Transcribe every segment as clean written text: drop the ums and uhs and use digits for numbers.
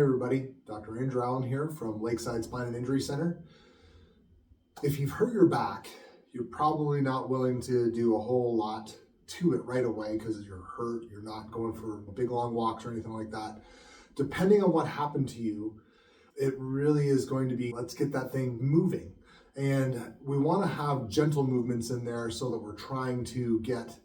Hey everybody, Dr. Andrew Allen here from Lakeside Spine Injury Center. If you've hurt your back, you're probably not willing to do a whole lot to it right away because you're hurt, you're not going for big long walks or anything like that. Depending on what happened to you, it really is going to be, let's get that thing moving. And we want to have gentle movements in there so that we're trying to get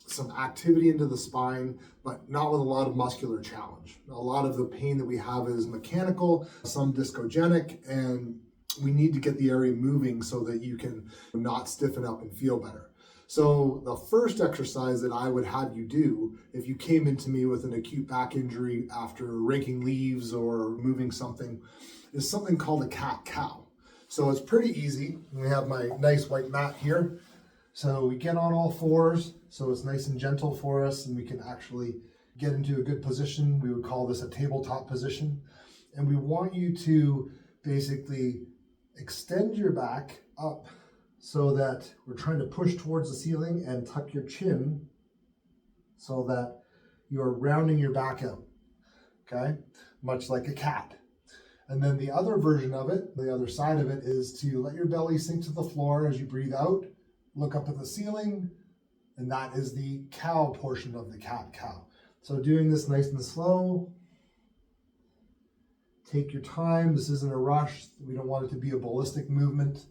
some activity into the spine, but not with a lot of muscular challenge. A lot of the pain that we have is mechanical, some discogenic, and we need to get the area moving so that you can not stiffen up and feel better. So the first exercise that I would have you do if you came into me with an acute back injury after raking leaves or moving something is something called a cat-cow. So it's pretty easy. We have my nice white mat here. So we get on all fours, so it's nice and gentle for us, and we can actually get into a good position. We would call this a tabletop position. And we want you to basically extend your back up so that we're trying to push towards the ceiling and tuck your chin so that you're rounding your back out, okay? Much like a cat. And then the other version of it, the other side of it, is to let your belly sink to the floor as you breathe out. Look up at the ceiling, and that is the cow portion of the cat-cow. So doing this nice and slow. Take your time. This isn't a rush. We don't want it to be a ballistic movement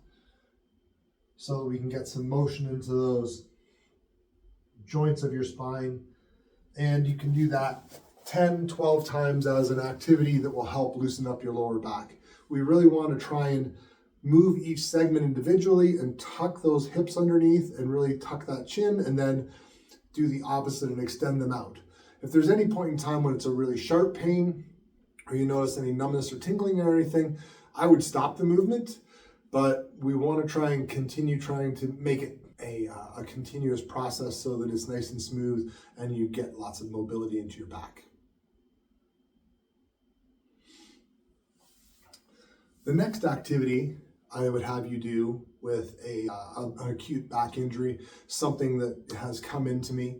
so that we can get some motion into those joints of your spine. And you can do that 10, 12 times as an activity that will help loosen up your lower back. We really want to try and move each segment individually and tuck those hips underneath and really tuck that chin, and then do the opposite and extend them out. If there's any point in time when it's a really sharp pain or you notice any numbness or tingling or anything, I would stop the movement, but we want to try and continue trying to make it a continuous process so that it's nice and smooth and you get lots of mobility into your back. The next activity I would have you do with an acute back injury, something that has come into me.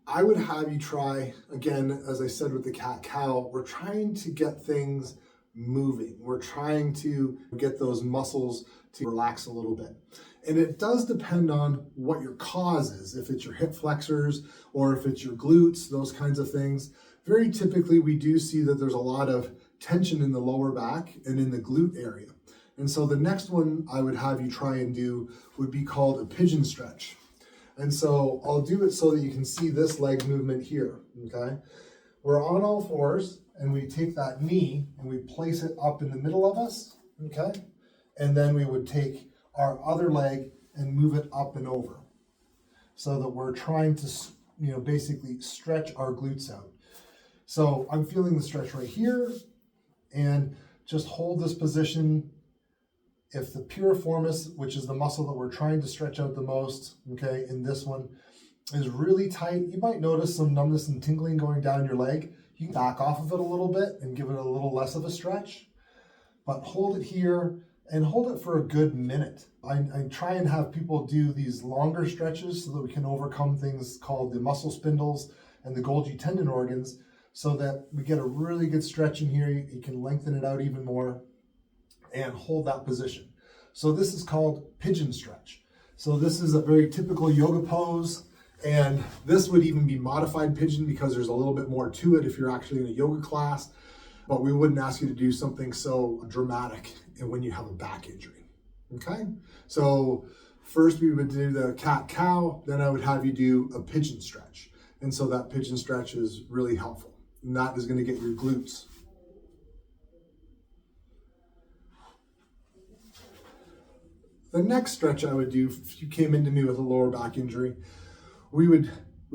I would have you try, again, as I said with the cat-cow, we're trying to get things moving. We're trying to get those muscles to relax a little bit. And it does depend on what your cause is, if it's your hip flexors or if it's your glutes, those kinds of things. Very typically, we do see that there's a lot of tension in the lower back and in the glute area. And so the next one I would have you try and do would be called a pigeon stretch. And so I'll do it so that you can see this leg movement here, okay? We're on all fours and we take that knee and we place it up in the middle of us, okay? And then we would take our other leg and move it up and over so that we're trying to, basically stretch our glutes out. So I'm feeling the stretch right here, and just hold this position. If the piriformis, which is the muscle that we're trying to stretch out the most, okay, in this one, is really tight, you might notice some numbness and tingling going down your leg. You can back off of it a little bit and give it a little less of a stretch, but hold it here and hold it for a good minute. I try and have people do these longer stretches so that we can overcome things called the muscle spindles and the Golgi tendon organs so that we get a really good stretch in here. You can lengthen it out even more and hold that position. So this is called pigeon stretch. So this is a very typical yoga pose, and this would even be modified pigeon because there's a little bit more to it if you're actually in a yoga class, but we wouldn't ask you to do something so dramatic when you have a back injury, okay? So first we would do the cat-cow, then I would have you do a pigeon stretch. And so that pigeon stretch is really helpful, and that is gonna get your glutes. The next stretch I would do, if you came into me with a lower back injury, we've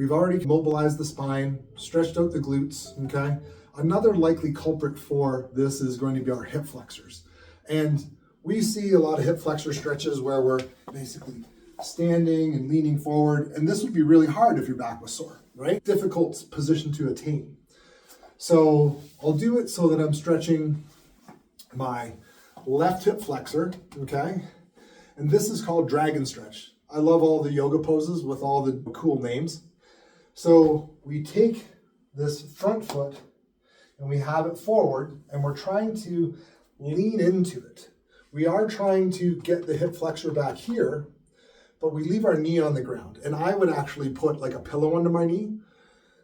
already mobilized the spine, stretched out the glutes, okay? Another likely culprit for this is going to be our hip flexors. And we see a lot of hip flexor stretches where we're basically standing and leaning forward, and this would be really hard if your back was sore, right? Difficult position to attain. So I'll do it so that I'm stretching my left hip flexor, okay? And this is called dragon stretch. I love all the yoga poses with all the cool names. So we take this front foot and we have it forward, and we're trying to lean into it. We are trying to get the hip flexor back here, but we leave our knee on the ground. And I would actually put like a pillow under my knee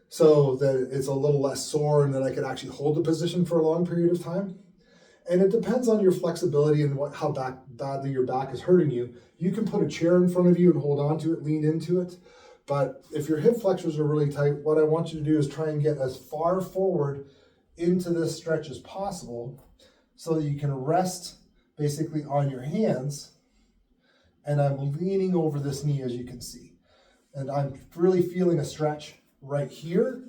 so that it's a little less sore and that I could actually hold the position for a long period of time. And it depends on your flexibility and how badly your back is hurting you. You can put a chair in front of you and hold on to it, lean into it. But if your hip flexors are really tight, what I want you to do is try and get as far forward into this stretch as possible so that you can rest basically on your hands. And I'm leaning over this knee, as you can see. And I'm really feeling a stretch right here,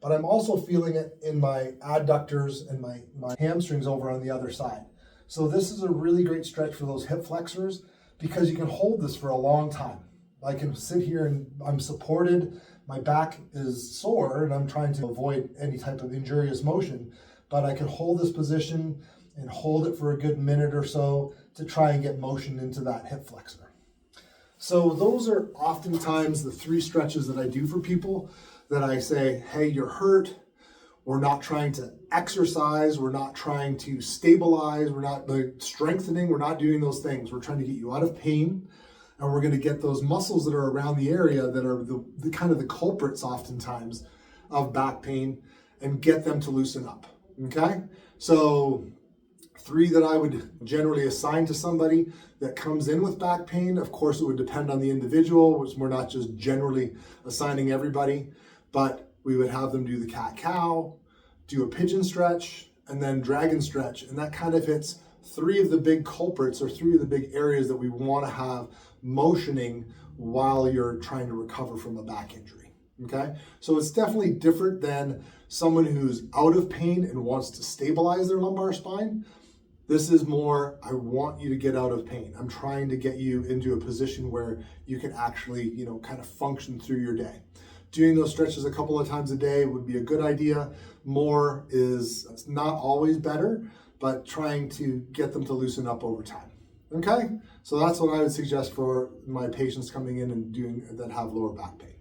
but I'm also feeling it in my adductors and my hamstrings over on the other side. So this is a really great stretch for those hip flexors because you can hold this for a long time. I can sit here and I'm supported, my back is sore and I'm trying to avoid any type of injurious motion, but I can hold this position and hold it for a good minute or so to try and get motion into that hip flexor. So those are oftentimes the 3 stretches that I do for people that I say, hey, you're hurt. We're not trying to exercise. We're not trying to stabilize. We're not strengthening. We're not doing those things. We're trying to get you out of pain. And we're going to get those muscles that are around the area that are the kind of the culprits oftentimes of back pain and get them to loosen up. Okay? So 3 that I would generally assign to somebody that comes in with back pain. Of course, it would depend on the individual, which we're not just generally assigning everybody, but we would have them do the cat-cow, do a pigeon stretch, and then dragon stretch. And that kind of hits 3 of the big culprits or 3 of the big areas that we want to have motioning while you're trying to recover from a back injury. Okay? So it's definitely different than someone who's out of pain and wants to stabilize their lumbar spine. This is more, I want you to get out of pain. I'm trying to get you into a position where you can actually, kind of function through your day. Doing those stretches a couple of times a day would be a good idea. More is not always better, but trying to get them to loosen up over time. Okay? So that's what I would suggest for my patients coming in and doing that have lower back pain.